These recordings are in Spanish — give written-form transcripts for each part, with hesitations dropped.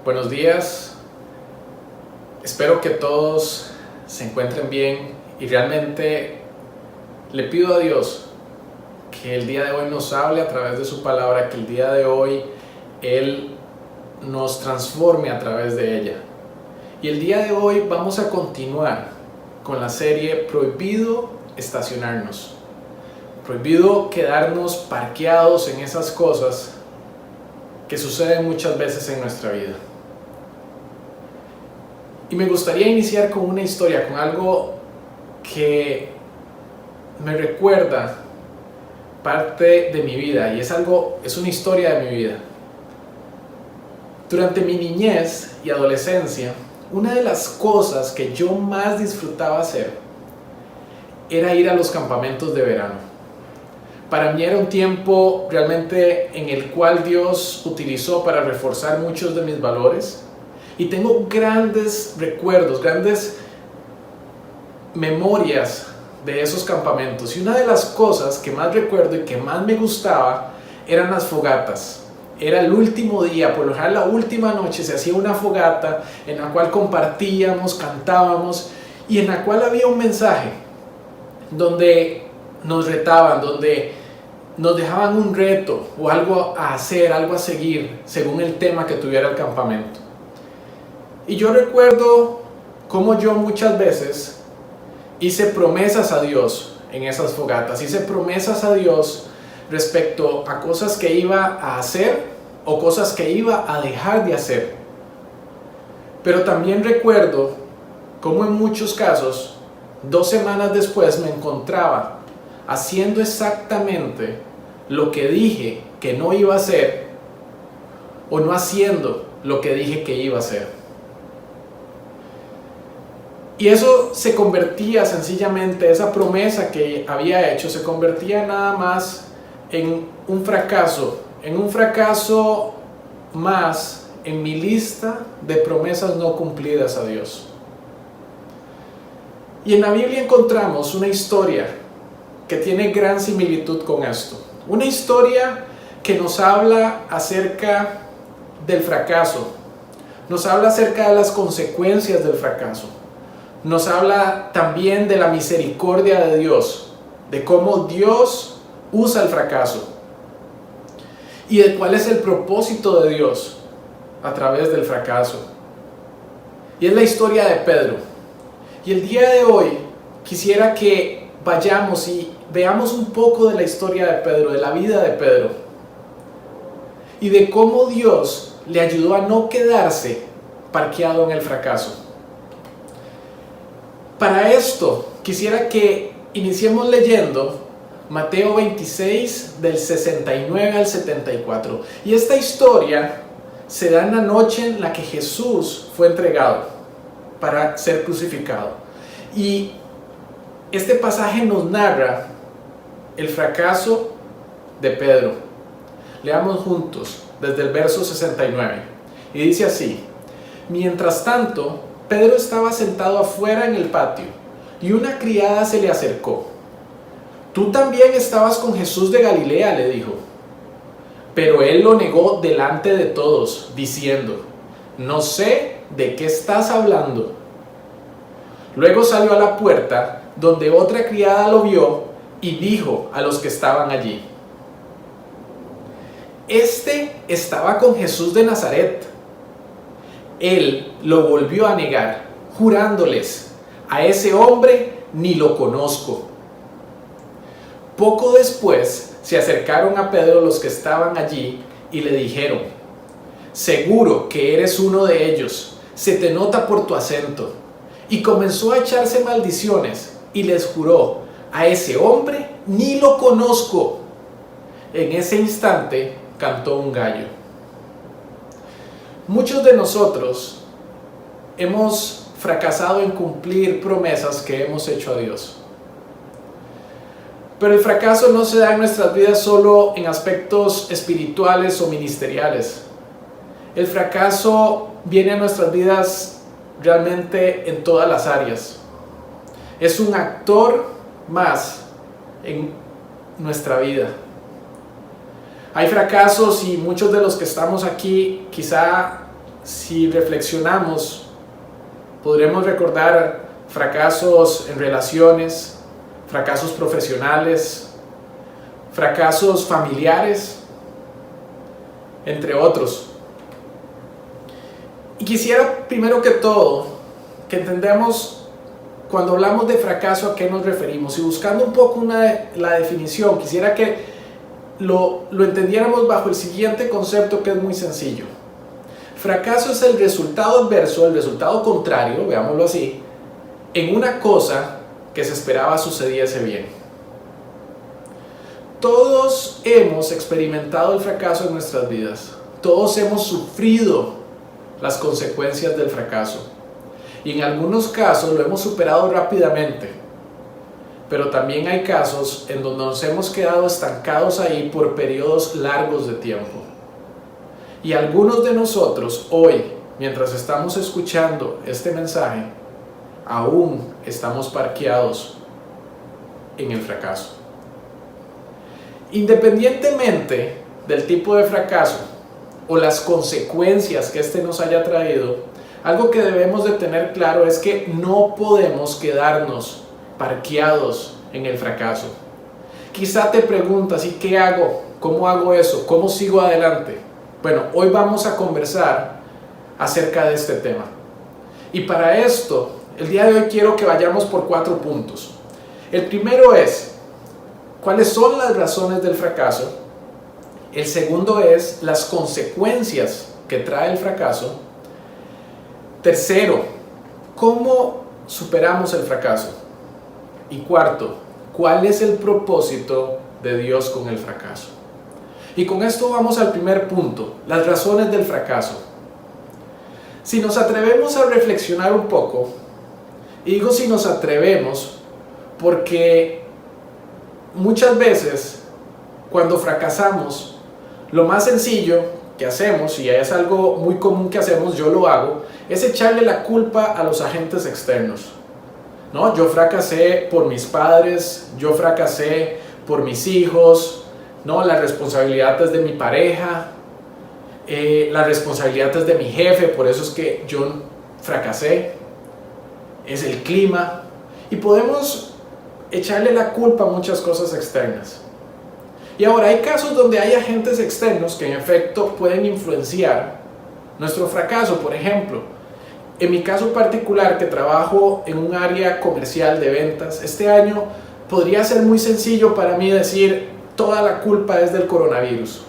Buenos días, espero que todos se encuentren bien y realmente le pido a Dios que el día de hoy nos hable a través de su palabra, que el día de hoy Él nos transforme a través de ella. Y el día de hoy vamos a continuar con la serie Prohibido estacionarnos, prohibido quedarnos parqueados en esas cosas que suceden muchas veces en nuestra vida. Y me gustaría iniciar con una historia, con algo que me recuerda parte de mi vida, y es una historia de mi vida. Durante mi niñez y adolescencia, una de las cosas que yo más disfrutaba hacer era ir a los campamentos de verano. Para mí era un tiempo realmente en el cual Dios utilizó para reforzar muchos de mis valores. Y tengo grandes recuerdos, grandes memorias de esos campamentos. Y una de las cosas que más recuerdo y que más me gustaba eran las fogatas. Era el último día, por lo general la última noche se hacía una fogata en la cual compartíamos, cantábamos y en la cual había un mensaje donde nos retaban, donde nos dejaban un reto o algo a hacer, algo a seguir según el tema que tuviera el campamento. Y yo recuerdo cómo yo muchas veces hice promesas a Dios en esas fogatas, hice promesas a Dios respecto a cosas que iba a hacer o cosas que iba a dejar de hacer. Pero también recuerdo cómo en muchos casos, 2 semanas después me encontraba haciendo exactamente lo que dije que no iba a hacer o no haciendo lo que dije que iba a hacer. Y eso se convertía sencillamente, esa promesa que había hecho, se convertía nada más en un fracaso más en mi lista de promesas no cumplidas a Dios. Y en la Biblia encontramos una historia que tiene gran similitud con esto. Una historia que nos habla acerca del fracaso, nos habla acerca de las consecuencias del fracaso. Nos habla también de la misericordia de Dios, de cómo Dios usa el fracaso y de cuál es el propósito de Dios a través del fracaso. Y es la historia de Pedro. Y el día de hoy quisiera que vayamos y veamos un poco de la historia de Pedro, de la vida de Pedro, y de cómo Dios le ayudó a no quedarse parqueado en el fracaso. Para esto, quisiera que iniciemos leyendo Mateo 26, del 69 al 74. Y esta historia se da en la noche en la que Jesús fue entregado para ser crucificado. Y este pasaje nos narra el fracaso de Pedro. Leamos juntos desde el verso 69. Y dice así: Mientras tanto, Pedro estaba sentado afuera en el patio, y una criada se le acercó. «Tú también estabas con Jesús de Galilea», le dijo. Pero él lo negó delante de todos, diciendo: «No sé de qué estás hablando». Luego salió a la puerta, donde otra criada lo vio, y dijo a los que estaban allí: «Este estaba con Jesús de Nazaret». Él lo volvió a negar, jurándoles: «A ese hombre ni lo conozco». Poco después se acercaron a Pedro los que estaban allí y le dijeron: «Seguro que eres uno de ellos, se te nota por tu acento». Y comenzó a echarse maldiciones y les juró: «A ese hombre ni lo conozco». En ese instante cantó un gallo. Muchos de nosotros hemos fracasado en cumplir promesas que hemos hecho a Dios. Pero el fracaso no se da en nuestras vidas solo en aspectos espirituales o ministeriales. El fracaso viene a nuestras vidas realmente en todas las áreas. Es un actor más en nuestra vida. Hay fracasos y muchos de los que estamos aquí quizá si reflexionamos, podremos recordar fracasos en relaciones, fracasos profesionales, fracasos familiares, entre otros. Y quisiera primero que todo que entendamos cuando hablamos de fracaso a qué nos referimos, y buscando un poco la definición, quisiera que lo entendiéramos bajo el siguiente concepto, que es muy sencillo. Fracaso es el resultado adverso, el resultado contrario, veámoslo así, en una cosa que se esperaba sucediese bien. Todos hemos experimentado el fracaso en nuestras vidas. Todos hemos sufrido las consecuencias del fracaso. Y en algunos casos lo hemos superado rápidamente. Pero también hay casos en donde nos hemos quedado estancados ahí por periodos largos de tiempo. Y algunos de nosotros hoy, mientras estamos escuchando este mensaje, aún estamos parqueados en el fracaso. Independientemente del tipo de fracaso o las consecuencias que este nos haya traído, algo que debemos de tener claro es que no podemos quedarnos parqueados en el fracaso. Quizá te preguntas, ¿y qué hago? ¿Cómo hago eso? ¿Cómo sigo adelante? Bueno, hoy vamos a conversar acerca de este tema. Y para esto, el día de hoy quiero que vayamos por 4 puntos. El primero es, ¿cuáles son las razones del fracaso? El segundo es, las consecuencias que trae el fracaso. Tercero, ¿cómo superamos el fracaso? Y cuarto, ¿cuál es el propósito de Dios con el fracaso? Y con esto vamos al primer punto, las razones del fracaso. Si nos atrevemos a reflexionar un poco, y digo si nos atrevemos, porque muchas veces cuando fracasamos, lo más sencillo que hacemos, y es algo muy común que hacemos, yo lo hago, es echarle la culpa a los agentes externos. ¿No? Yo fracasé por mis padres, yo fracasé por mis hijos, ¿no? La responsabilidad es de mi pareja, la responsabilidad es de mi jefe, por eso es que yo fracasé, es el clima, y podemos echarle la culpa a muchas cosas externas. Y ahora hay casos donde hay agentes externos que en efecto pueden influenciar nuestro fracaso. Por ejemplo, en mi caso particular, que trabajo en un área comercial de ventas, este año podría ser muy sencillo para mí decir, toda la culpa es del coronavirus.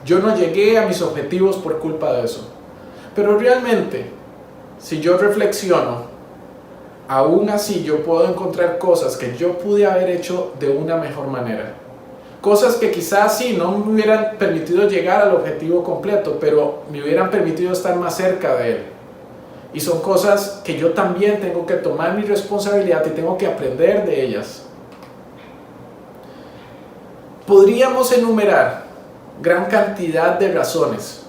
Yo no llegué a mis objetivos por culpa de eso. Pero realmente, si yo reflexiono, aún así yo puedo encontrar cosas que yo pude haber hecho de una mejor manera. Cosas que quizás sí no me hubieran permitido llegar al objetivo completo, pero me hubieran permitido estar más cerca de él. Y son cosas que yo también tengo que tomar mi responsabilidad y tengo que aprender de ellas. Podríamos enumerar gran cantidad de razones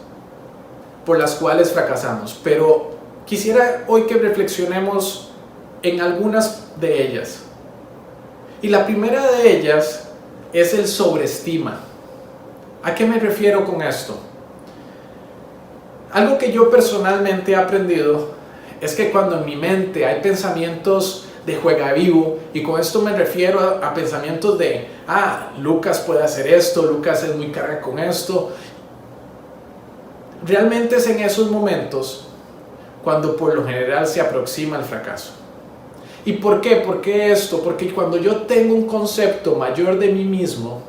por las cuales fracasamos, pero quisiera hoy que reflexionemos en algunas de ellas. Y la primera de ellas es el sobreestima. ¿A qué me refiero con esto? Algo que yo personalmente he aprendido es que cuando en mi mente hay pensamientos de juega vivo, y con esto me refiero a pensamientos de, Lucas puede hacer esto, Lucas es muy carga con esto, realmente es en esos momentos cuando por lo general se aproxima el fracaso. ¿Y por qué? ¿Por qué esto? Porque cuando yo tengo un concepto mayor de mí mismo,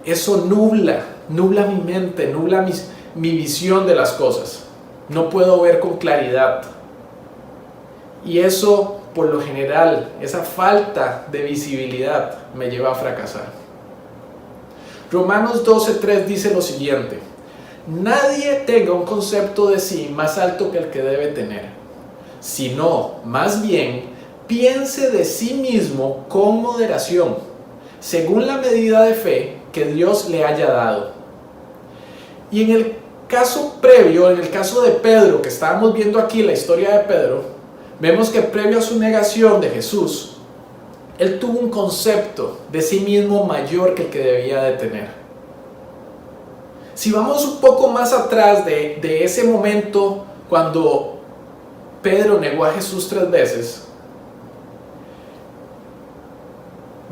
eso nubla mi mente, nubla mi visión de las cosas. No puedo ver con claridad. Y eso, por lo general, esa falta de visibilidad me lleva a fracasar. Romanos 12:3 dice lo siguiente: nadie tenga un concepto de sí más alto que el que debe tener, sino, más bien, piense de sí mismo con moderación, según la medida de fe que Dios le haya dado. Y en el caso previo, en el caso de Pedro, que estábamos viendo aquí la historia de Pedro, vemos que previo a su negación de Jesús, él tuvo un concepto de sí mismo mayor que el que debía de tener. Si vamos un poco más atrás de ese momento cuando Pedro negó a Jesús 3 veces,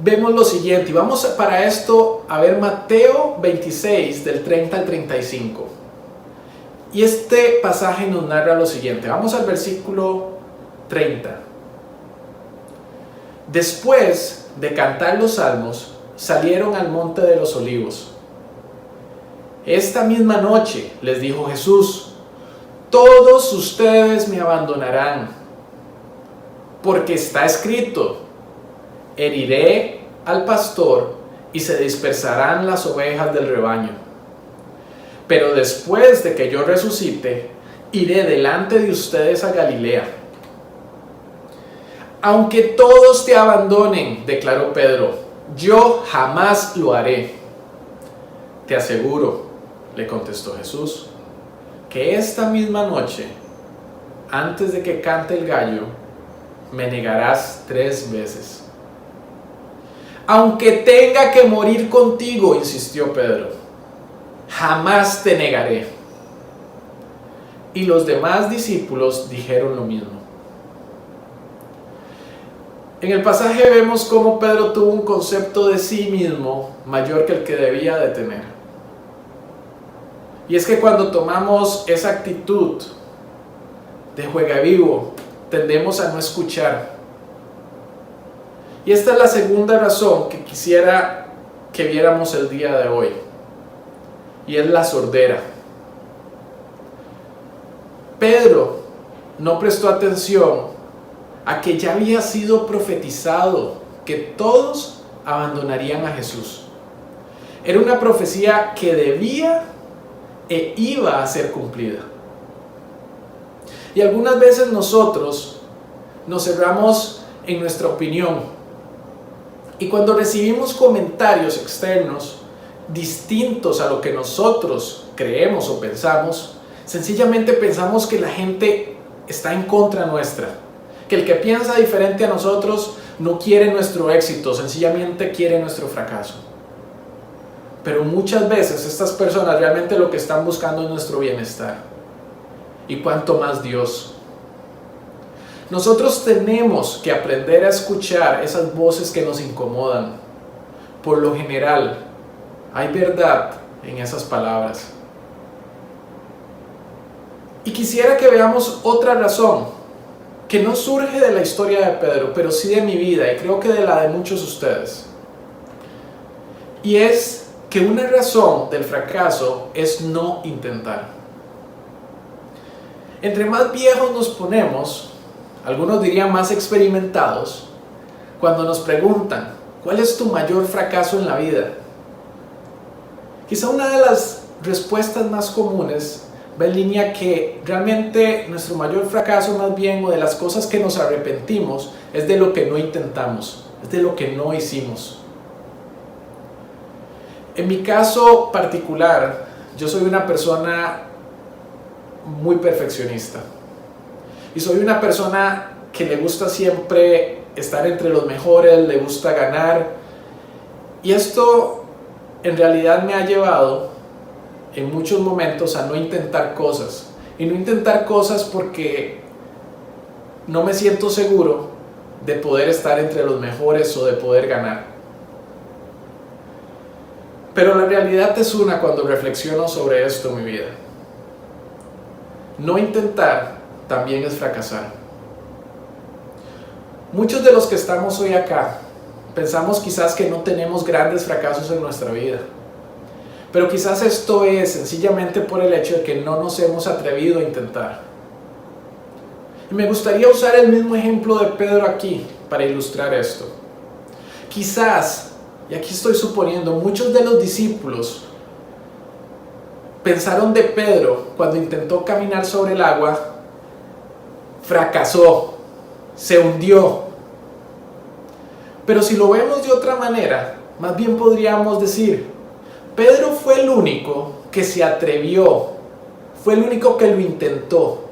vemos lo siguiente, y vamos para esto a ver Mateo 26 del 30 al 35. Y este pasaje nos narra lo siguiente, vamos al versículo 30. Después de cantar los salmos, salieron al monte de los olivos. Esta misma noche les dijo Jesús: todos ustedes me abandonarán, porque está escrito: heriré al pastor y se dispersarán las ovejas del rebaño. Pero después de que yo resucite, iré delante de ustedes a Galilea. Aunque todos te abandonen, declaró Pedro, yo jamás lo haré. Te aseguro, le contestó Jesús, que esta misma noche, antes de que cante el gallo, me negarás 3 veces. Aunque tenga que morir contigo, insistió Pedro, jamás te negaré. Y los demás discípulos dijeron lo mismo. En el pasaje vemos cómo Pedro tuvo un concepto de sí mismo mayor que el que debía de tener. Y es que cuando tomamos esa actitud de juega vivo, tendemos a no escuchar. Y esta es la segunda razón que quisiera que viéramos el día de hoy. Y es la sordera. Pedro no prestó atención a que ya había sido profetizado que todos abandonarían a Jesús. Era una profecía que debía e iba a ser cumplida. Y algunas veces nosotros nos cerramos en nuestra opinión. Y cuando recibimos comentarios externos distintos a lo que nosotros creemos o pensamos, sencillamente pensamos que la gente está en contra nuestra. Que el que piensa diferente a nosotros no quiere nuestro éxito, sencillamente quiere nuestro fracaso. Pero muchas veces estas personas realmente lo que están buscando es nuestro bienestar. Y cuanto más Dios. Nosotros tenemos que aprender a escuchar esas voces que nos incomodan. Por lo general, hay verdad en esas palabras. Y quisiera que veamos otra razón, que no surge de la historia de Pedro, pero sí de mi vida y creo que de la de muchos de ustedes. Y es que una razón del fracaso es no intentar. Entre más viejos nos ponemos, algunos dirían más experimentados, cuando nos preguntan, ¿cuál es tu mayor fracaso en la vida? Quizá una de las respuestas más comunes va en línea que realmente nuestro mayor fracaso más bien, o de las cosas que nos arrepentimos, es de lo que no intentamos, es de lo que no hicimos. En mi caso particular, yo soy una persona muy perfeccionista. Y soy una persona que le gusta siempre estar entre los mejores, le gusta ganar. Y esto en realidad me ha llevado en muchos momentos a no intentar cosas. Y no intentar cosas porque no me siento seguro de poder estar entre los mejores o de poder ganar. Pero la realidad es una cuando reflexiono sobre esto en mi vida. No intentar también es fracasar. Muchos de los que estamos hoy acá pensamos quizás que no tenemos grandes fracasos en nuestra vida. Pero quizás esto es sencillamente por el hecho de que no nos hemos atrevido a intentar. Y me gustaría usar el mismo ejemplo de Pedro aquí para ilustrar esto. Quizás, y aquí estoy suponiendo, muchos de los discípulos pensaron de Pedro cuando intentó caminar sobre el agua, fracasó, se hundió. Pero si lo vemos de otra manera, más bien podríamos decir, Pedro fue el único que se atrevió, fue el único que lo intentó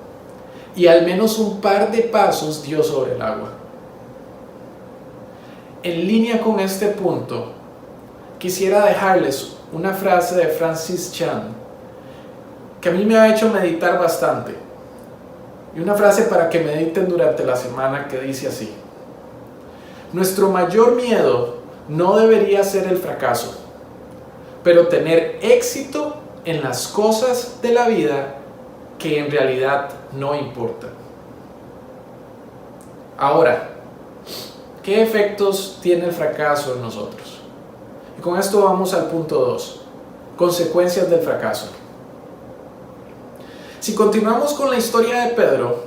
y al menos un par de pasos dio sobre el agua. En línea con este punto, quisiera dejarles una frase de Francis Chan que a mí me ha hecho meditar bastante. Y una frase para que mediten durante la semana que dice así: nuestro mayor miedo no debería ser el fracaso, pero tener éxito en las cosas de la vida que en realidad no importan. Ahora, ¿qué efectos tiene el fracaso en nosotros? Y con esto vamos al punto 2, consecuencias del fracaso. Si continuamos con la historia de Pedro,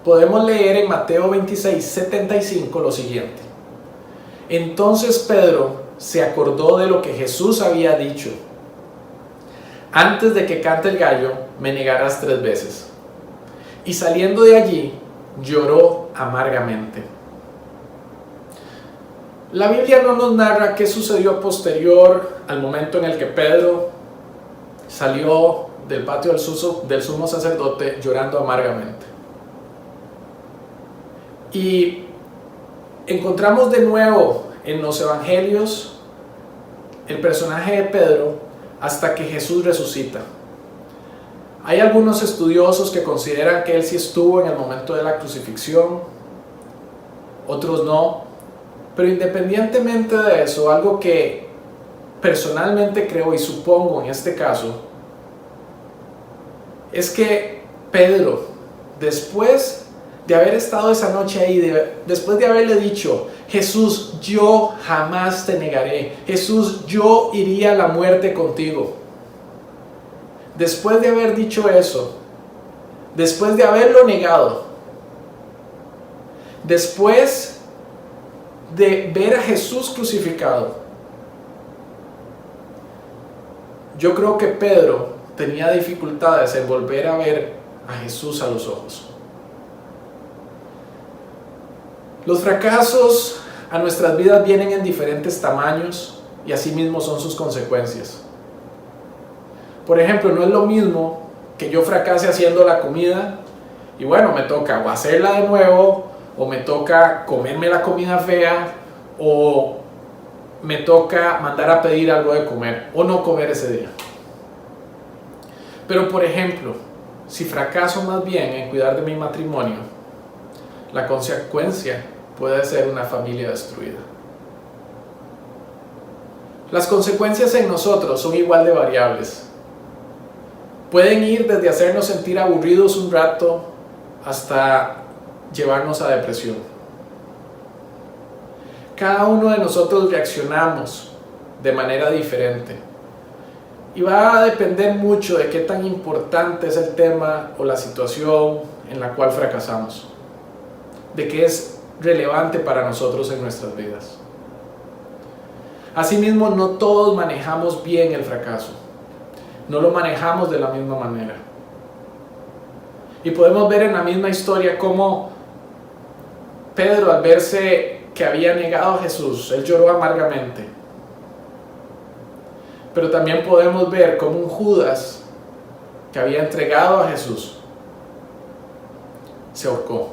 podemos leer en Mateo 26:75 lo siguiente: entonces Pedro se acordó de lo que Jesús había dicho: antes de que cante el gallo, me negarás 3 veces. Y saliendo de allí, lloró amargamente. La Biblia no nos narra qué sucedió posterior al momento en el que Pedro salió del patio del sumo sacerdote llorando amargamente. Y encontramos de nuevo en los evangelios el personaje de Pedro hasta que Jesús resucita. Hay algunos estudiosos que consideran que él sí estuvo en el momento de la crucifixión, otros no, pero independientemente de eso, algo que personalmente creo y supongo en este caso es que Pedro, después de haber estado esa noche ahí, después de haberle dicho: Jesús, yo jamás te negaré, Jesús, yo iría a la muerte contigo. Después de haber dicho eso, después de haberlo negado, después de ver a Jesús crucificado, yo creo que Pedro tenía dificultades en volver a ver a Jesús a los ojos. Los fracasos a nuestras vidas vienen en diferentes tamaños y asimismo son sus consecuencias. Por ejemplo, no es lo mismo que yo fracase haciendo la comida y bueno, me toca o hacerla de nuevo, o me toca comerme la comida fea, o me toca mandar a pedir algo de comer o no comer ese día. Pero por ejemplo, si fracaso más bien en cuidar de mi matrimonio, la consecuencia puede ser una familia destruida. Las consecuencias en nosotros son igual de variables. Pueden ir desde hacernos sentir aburridos un rato hasta llevarnos a depresión. Cada uno de nosotros reaccionamos de manera diferente y va a depender mucho de qué tan importante es el tema o la situación en la cual fracasamos, de qué es relevante para nosotros en nuestras vidas. Asimismo, no todos manejamos bien el fracaso, no lo manejamos de la misma manera. Y podemos ver en la misma historia cómo Pedro, al verse que había negado a Jesús, él lloró amargamente. Pero también podemos ver cómo un Judas, que había entregado a Jesús, se ahorcó.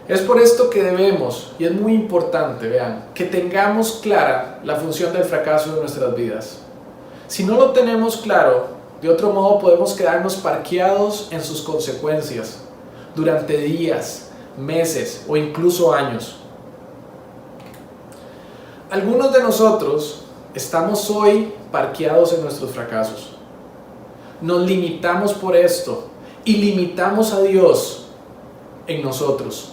Es por esto que debemos, y es muy importante, vean, que tengamos clara la función del fracaso en nuestras vidas. Si no lo tenemos claro, de otro modo podemos quedarnos parqueados en sus consecuencias durante días, meses o incluso años. Algunos de nosotros estamos hoy parqueados en nuestros fracasos. Nos limitamos por esto y limitamos a Dios en nosotros.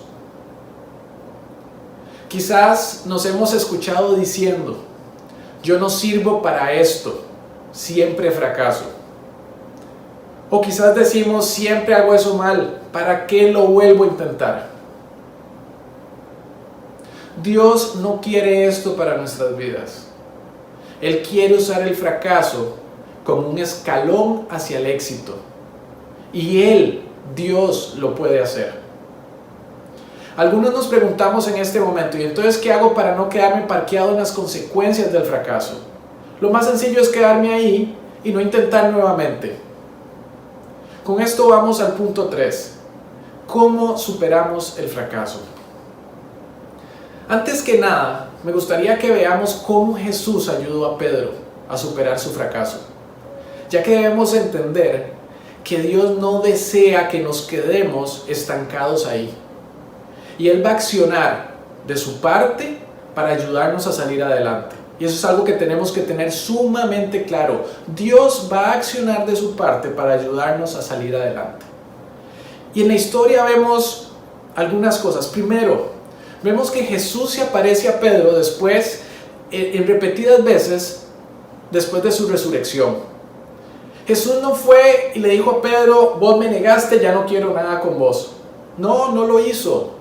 Quizás nos hemos escuchado diciendo: yo no sirvo para esto, siempre fracaso. O quizás decimos: siempre hago eso mal, ¿para qué lo vuelvo a intentar? Dios no quiere esto para nuestras vidas. Él quiere usar el fracaso como un escalón hacia el éxito. Y Él, Dios, lo puede hacer. Algunos nos preguntamos en este momento: ¿y entonces qué hago para no quedarme parqueado en las consecuencias del fracaso? Lo más sencillo es quedarme ahí y no intentar nuevamente. Con esto vamos al punto 3. ¿Cómo superamos el fracaso? Antes que nada, me gustaría que veamos cómo Jesús ayudó a Pedro a superar su fracaso, ya que debemos entender que Dios no desea que nos quedemos estancados ahí, y Él va a accionar de su parte para ayudarnos a salir adelante. Y eso es algo que tenemos que tener sumamente claro. Dios va a accionar de su parte para ayudarnos a salir adelante. Y en la historia vemos algunas cosas. Primero, vemos que Jesús se aparece a Pedro después, en repetidas veces, después de su resurrección. Jesús no fue y le dijo a Pedro: vos me negaste, ya no quiero nada con vos. No, no lo hizo.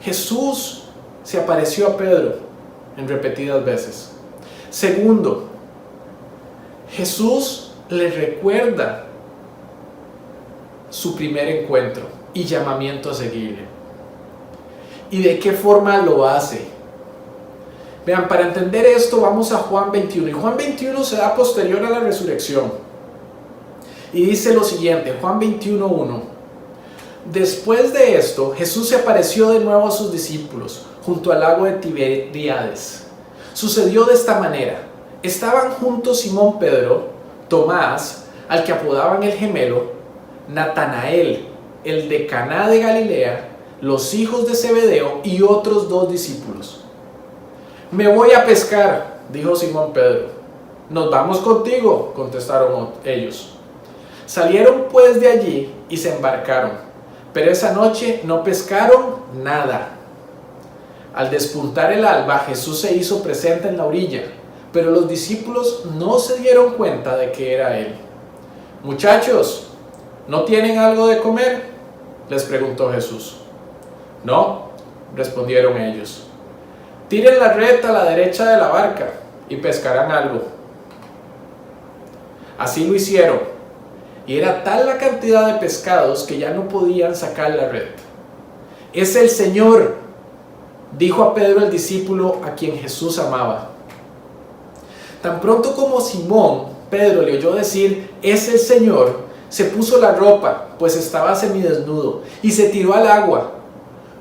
Jesús se apareció a Pedro en repetidas veces. Segundo, Jesús le recuerda su primer encuentro y llamamiento a seguirle. ¿Y de qué forma lo hace? Vean, para entender esto vamos a Juan 21. Y Juan 21 se da posterior a la resurrección. Y dice lo siguiente, Juan 21:1. Después de esto, Jesús se apareció de nuevo a sus discípulos junto al lago de Tiberíades. Sucedió de esta manera: estaban juntos Simón Pedro, Tomás, al que apodaban el gemelo, Natanael, el de Caná de Galilea, los hijos de Zebedeo y otros 2 discípulos. Me voy a pescar, dijo Simón Pedro. Nos vamos contigo, contestaron ellos. Salieron pues de allí y se embarcaron. Pero esa noche no pescaron nada. Al despuntar el alba, Jesús se hizo presente en la orilla, pero los discípulos no se dieron cuenta de que era Él. Muchachos, ¿no tienen algo de comer?, les preguntó Jesús. No, respondieron ellos. Tiren la red a la derecha de la barca y pescarán algo. Así lo hicieron. Y era tal la cantidad de pescados que ya no podían sacar la red. Es el Señor, dijo a Pedro, el discípulo a quien Jesús amaba. Tan pronto como Simón Pedro le oyó decir es el Señor, se puso la ropa, pues estaba semidesnudo, y se tiró al agua.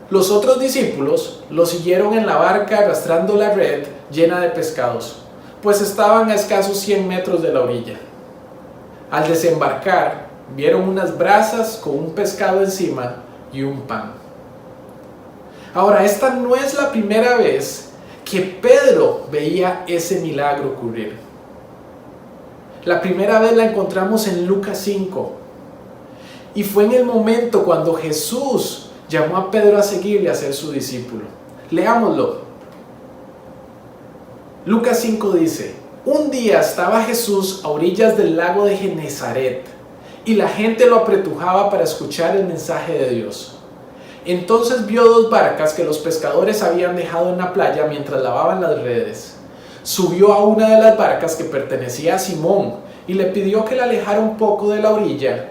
Los otros discípulos lo siguieron en la barca arrastrando la red llena de pescados, pues estaban a escasos 100 metros de la orilla. Al desembarcar, vieron unas brasas con un pescado encima y un pan. Ahora, esta no es la primera vez que Pedro veía ese milagro ocurrir. La primera vez la encontramos en Lucas 5. Y fue en el momento cuando Jesús llamó a Pedro a seguirle a ser su discípulo. Leámoslo. Lucas 5 dice: un día estaba Jesús a orillas del lago de Genesaret, y la gente lo apretujaba para escuchar el mensaje de Dios. Entonces vio 2 barcas que los pescadores habían dejado en la playa mientras lavaban las redes. Subió a una de las barcas que pertenecía a Simón y le pidió que la alejara un poco de la orilla.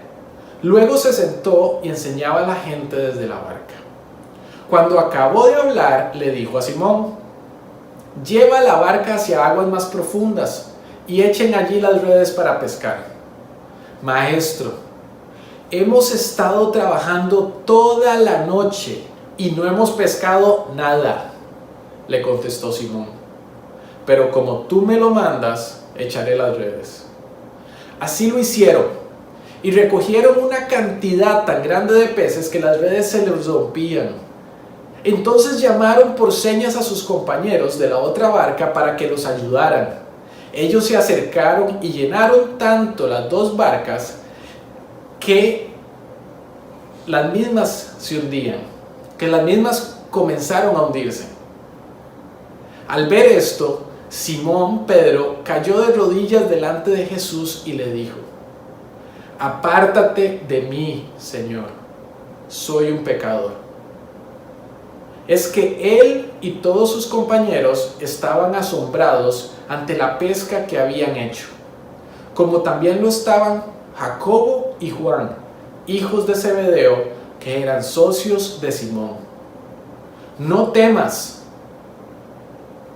Luego se sentó y enseñaba a la gente desde la barca. Cuando acabó de hablar, le dijo a Simón: lleva la barca hacia aguas más profundas y echen allí las redes para pescar. Maestro, hemos estado trabajando toda la noche y no hemos pescado nada, le contestó Simón. Pero como tú me lo mandas, echaré las redes. Así lo hicieron y recogieron una cantidad tan grande de peces que las redes se les rompían. Entonces llamaron por señas a sus compañeros de la otra barca para que los ayudaran. Ellos se acercaron y llenaron tanto las 2 barcas que las mismas se hundían, que las mismas comenzaron a hundirse. Al ver esto, Simón Pedro cayó de rodillas delante de Jesús y le dijo: apártate de mí, Señor, soy un pecador. Es que él y todos sus compañeros estaban asombrados ante la pesca que habían hecho, como también lo estaban Jacobo y Juan, hijos de Zebedeo, que eran socios de Simón. No temas,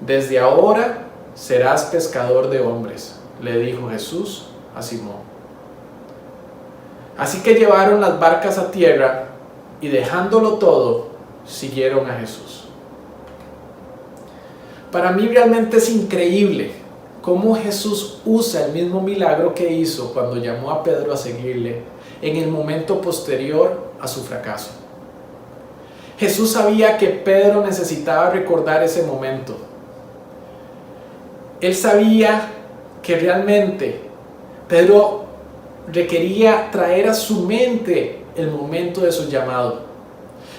desde ahora serás pescador de hombres, le dijo Jesús a Simón. Así que llevaron las barcas a tierra y dejándolo todo, siguieron a Jesús. Para mí realmente es increíble cómo Jesús usa el mismo milagro que hizo cuando llamó a Pedro a seguirle en el momento posterior a su fracaso. Jesús sabía que Pedro necesitaba recordar ese momento. Él sabía que realmente Pedro requería traer a su mente el momento de su llamado.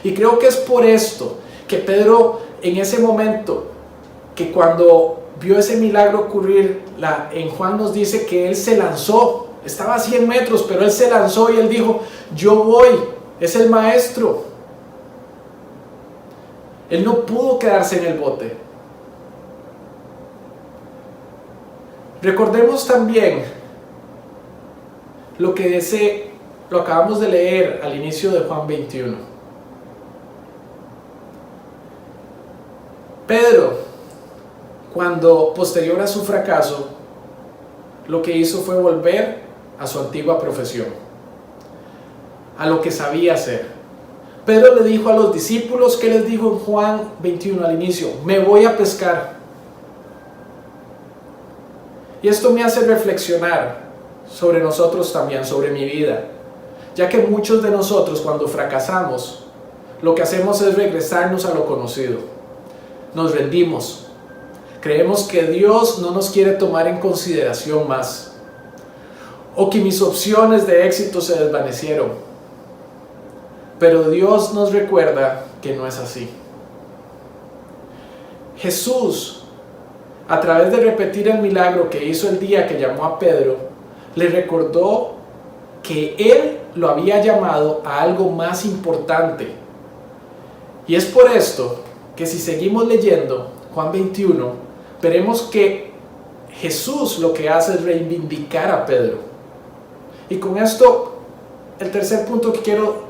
Y creo que es por esto que Pedro en ese momento, que cuando vio ese milagro ocurrir, en Juan nos dice que él se lanzó, estaba a 100 metros, pero él se lanzó y él dijo, yo voy, es el maestro. Él no pudo quedarse en el bote. Recordemos también lo acabamos de leer al inicio de Juan 21. Pedro, cuando posterior a su fracaso, lo que hizo fue volver a su antigua profesión, a lo que sabía hacer. Pedro le dijo a los discípulos, ¿qué les dijo en Juan 21 al inicio? Me voy a pescar. Y esto me hace reflexionar sobre nosotros también, sobre mi vida, ya que muchos de nosotros cuando fracasamos, lo que hacemos es regresarnos a lo conocido. Nos rendimos. Creemos que Dios no nos quiere tomar en consideración más, o que mis opciones de éxito se desvanecieron. Pero Dios nos recuerda que no es así. Jesús, a través de repetir el milagro que hizo el día que llamó a Pedro, le recordó que Él lo había llamado a algo más importante. Y es por esto que si seguimos leyendo Juan 21, veremos que Jesús lo que hace es reivindicar a Pedro. Y con esto, el tercer punto que quiero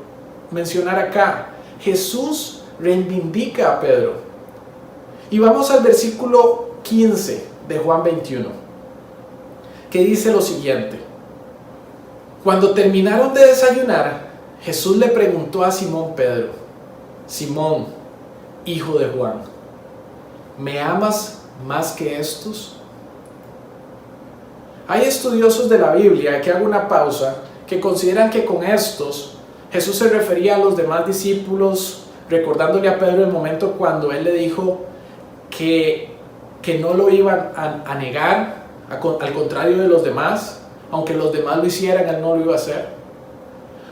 mencionar acá, Jesús reivindica a Pedro. Y vamos al versículo 15 de Juan 21, que dice lo siguiente: cuando terminaron de desayunar, Jesús le preguntó a Simón Pedro, Simón, hijo de Juan, ¿me amas más que estos? Hay estudiosos de la Biblia, que hago una pausa, que consideran que con estos Jesús se refería a los demás discípulos, recordándole a Pedro el momento cuando él le dijo que no lo iban a negar, al contrario de los demás. Aunque los demás lo hicieran, él no lo iba a hacer.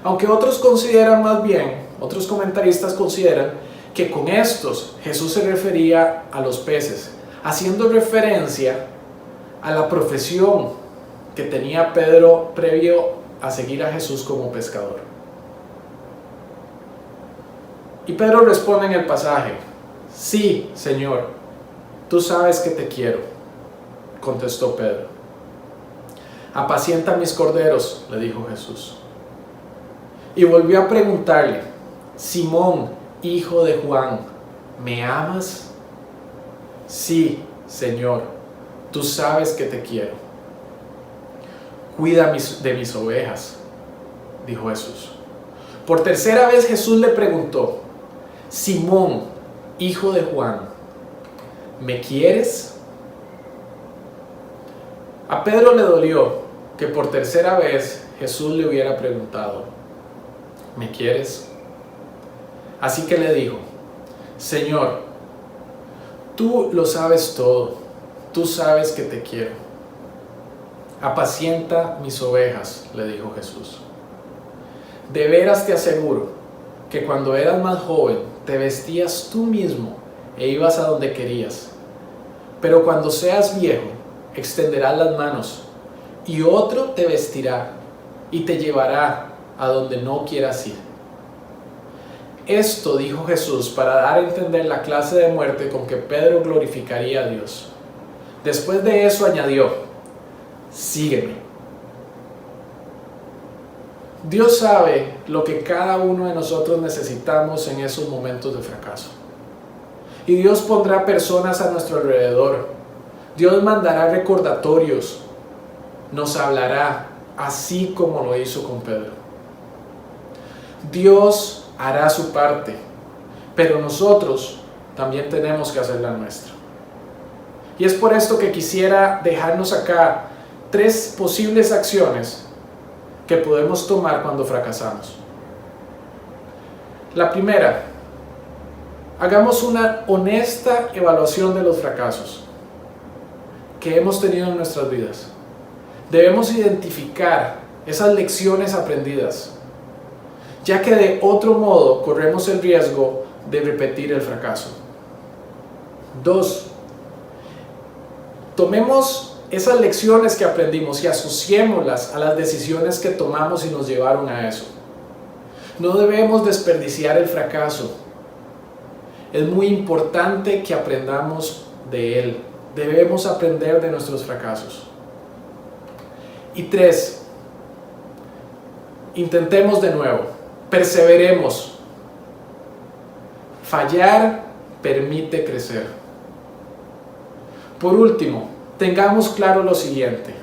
Aunque otros consideran más bien, otros comentaristas consideran que con estos Jesús se refería a los peces, haciendo referencia a la profesión que tenía Pedro previo a seguir a Jesús como pescador. Y Pedro responde en el pasaje, sí, Señor, tú sabes que te quiero, contestó Pedro. Apacienta mis corderos, le dijo Jesús. Y volvió a preguntarle, Simón, hijo de Juan, ¿me amas? Sí, Señor, tú sabes que te quiero. Cuida de mis ovejas, dijo Jesús. Por tercera vez Jesús le preguntó, Simón, hijo de Juan, ¿me quieres? A Pedro le dolió que por tercera vez Jesús le hubiera preguntado, ¿me quieres? Así que le dijo, Señor, tú lo sabes todo, tú sabes que te quiero. Apacienta mis ovejas, le dijo Jesús. De veras te aseguro que cuando eras más joven te vestías tú mismo e ibas a donde querías. Pero cuando seas viejo, extenderás las manos y otro te vestirá y te llevará a donde no quieras ir. Esto dijo Jesús para dar a entender la clase de muerte con que Pedro glorificaría a Dios. Después de eso añadió, sígueme. Dios sabe lo que cada uno de nosotros necesitamos en esos momentos de fracaso. Y Dios pondrá personas a nuestro alrededor. Dios mandará recordatorios. Nos hablará, así como lo hizo con Pedro. Dios hará su parte, pero nosotros también tenemos que hacer la nuestra. Y es por esto que quisiera dejarnos acá 3 posibles acciones que podemos tomar cuando fracasamos. La primera, hagamos una honesta evaluación de los fracasos que hemos tenido en nuestras vidas. Debemos identificar esas lecciones aprendidas, ya que de otro modo corremos el riesgo de repetir el fracaso. 2. Tomemos esas lecciones que aprendimos y asociémoslas a las decisiones que tomamos y nos llevaron a eso. No debemos desperdiciar el fracaso. Es muy importante que aprendamos de él. Debemos aprender de nuestros fracasos. Y 3. Intentemos de nuevo. Perseveremos. Fallar permite crecer. Por último, tengamos claro lo siguiente.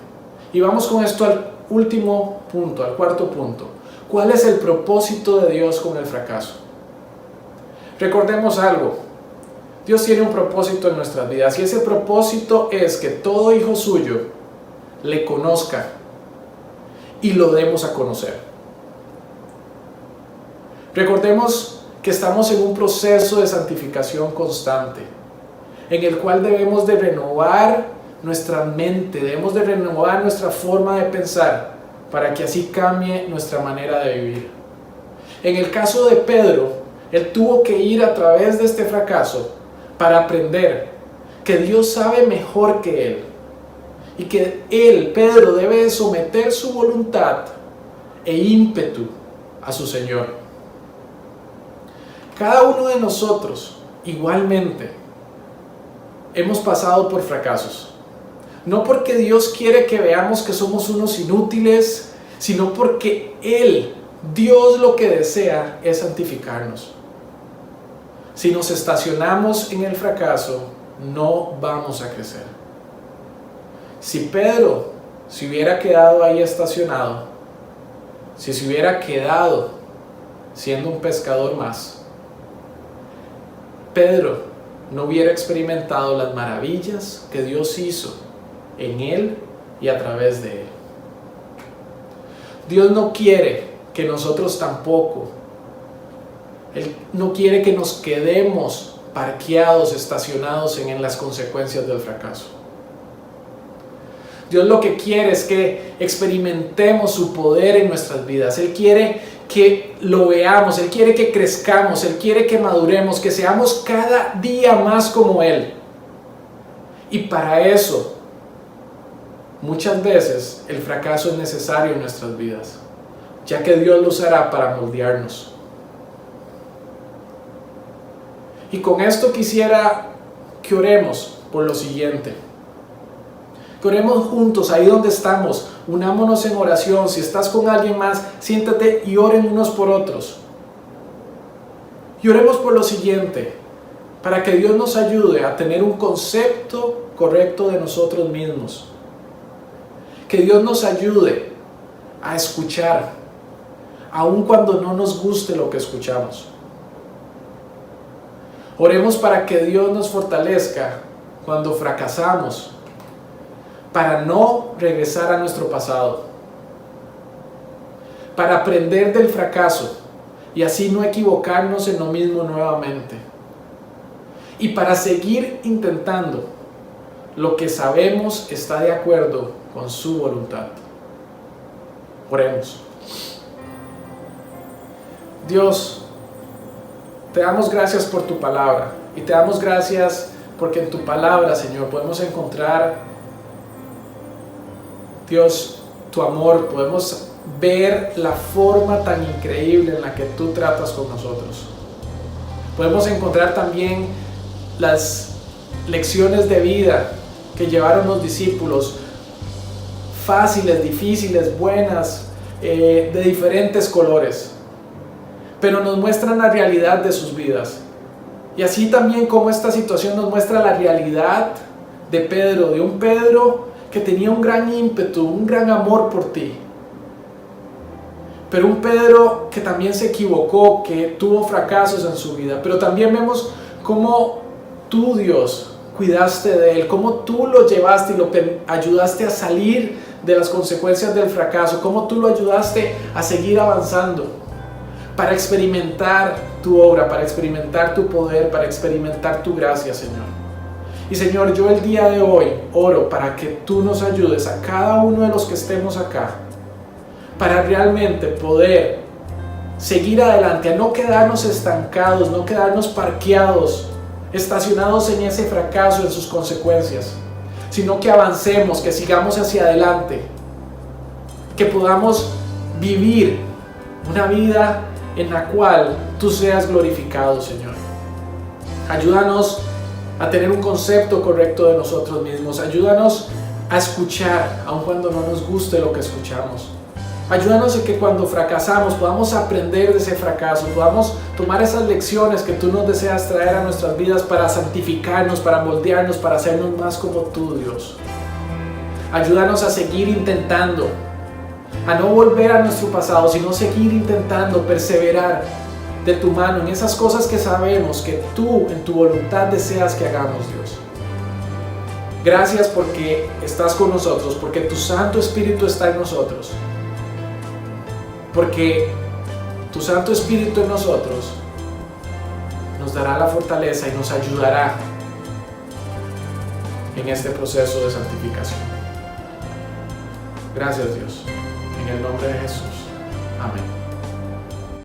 Y vamos con esto al último punto, al cuarto punto. ¿Cuál es el propósito de Dios con el fracaso? Recordemos algo. Dios tiene un propósito en nuestras vidas y ese propósito es que todo hijo suyo le conozca y lo demos a conocer. Recordemos que estamos en un proceso de santificación constante, en el cual debemos de renovar nuestra mente, debemos de renovar nuestra forma de pensar, para que así cambie nuestra manera de vivir. En el caso de Pedro, él tuvo que ir a través de este fracaso para aprender que Dios sabe mejor que él y que él, Pedro, debe someter su voluntad e ímpetu a su Señor. Cada uno de nosotros, igualmente, hemos pasado por fracasos. No porque Dios quiere que veamos que somos unos inútiles, sino porque Él, Dios, lo que desea es santificarnos. Si nos estacionamos en el fracaso, no vamos a crecer. Si Pedro se hubiera quedado ahí estacionado, si se hubiera quedado siendo un pescador más, Pedro no hubiera experimentado las maravillas que Dios hizo en él y a través de él. Dios no quiere que nosotros tampoco. Él no quiere que nos quedemos parqueados, estacionados en las consecuencias del fracaso. Dios lo que quiere es que experimentemos su poder en nuestras vidas. Él quiere que lo veamos, Él quiere que crezcamos, Él quiere que maduremos, que seamos cada día más como Él. Y para eso, muchas veces el fracaso es necesario en nuestras vidas, ya que Dios lo usará para moldearnos. Y con esto quisiera que oremos por lo siguiente. Que oremos juntos, ahí donde estamos, unámonos en oración. Si estás con alguien más, siéntate y oren unos por otros. Y oremos por lo siguiente, para que Dios nos ayude a tener un concepto correcto de nosotros mismos. Que Dios nos ayude a escuchar, aun cuando no nos guste lo que escuchamos. Oremos para que Dios nos fortalezca cuando fracasamos, para no regresar a nuestro pasado, para aprender del fracaso y así no equivocarnos en lo mismo nuevamente, y para seguir intentando lo que sabemos está de acuerdo con su voluntad. Oremos. Dios, te damos gracias por tu palabra y te damos gracias porque en tu palabra, Señor, podemos encontrar, Dios, tu amor, podemos ver la forma tan increíble en la que tú tratas con nosotros. Podemos encontrar también las lecciones de vida que llevaron los discípulos, fáciles, difíciles, buenas, de diferentes colores, pero nos muestran la realidad de sus vidas. Y así también como esta situación nos muestra la realidad de Pedro, de un Pedro que tenía un gran ímpetu, un gran amor por ti, pero un Pedro que también se equivocó, que tuvo fracasos en su vida. Pero también vemos cómo tú, Dios, cuidaste de él, cómo tú lo llevaste y lo ayudaste a salir de las consecuencias del fracaso, cómo tú lo ayudaste a seguir avanzando para experimentar tu obra, para experimentar tu poder, para experimentar tu gracia, Señor. Y Señor, yo el día de hoy oro para que tú nos ayudes a cada uno de los que estemos acá, para realmente poder seguir adelante, a no quedarnos estancados, no quedarnos parqueados, estacionados en ese fracaso, en sus consecuencias, sino que avancemos, que sigamos hacia adelante, que podamos vivir una vida en la cual tú seas glorificado, Señor. Ayúdanos a tener un concepto correcto de nosotros mismos. Ayúdanos a escuchar, aun cuando no nos guste lo que escuchamos. Ayúdanos a que cuando fracasamos podamos aprender de ese fracaso, podamos tomar esas lecciones que tú nos deseas traer a nuestras vidas para santificarnos, para moldearnos, para hacernos más como tú, Dios. Ayúdanos a seguir intentando, a no volver a nuestro pasado, sino seguir intentando perseverar de tu mano en esas cosas que sabemos que tú en tu voluntad deseas que hagamos, Dios. Gracias porque estás con nosotros, porque tu Santo Espíritu está en nosotros, porque tu Santo Espíritu en nosotros nos dará la fortaleza y nos ayudará en este proceso de santificación. Gracias, Dios. En el nombre de Jesús. Amén.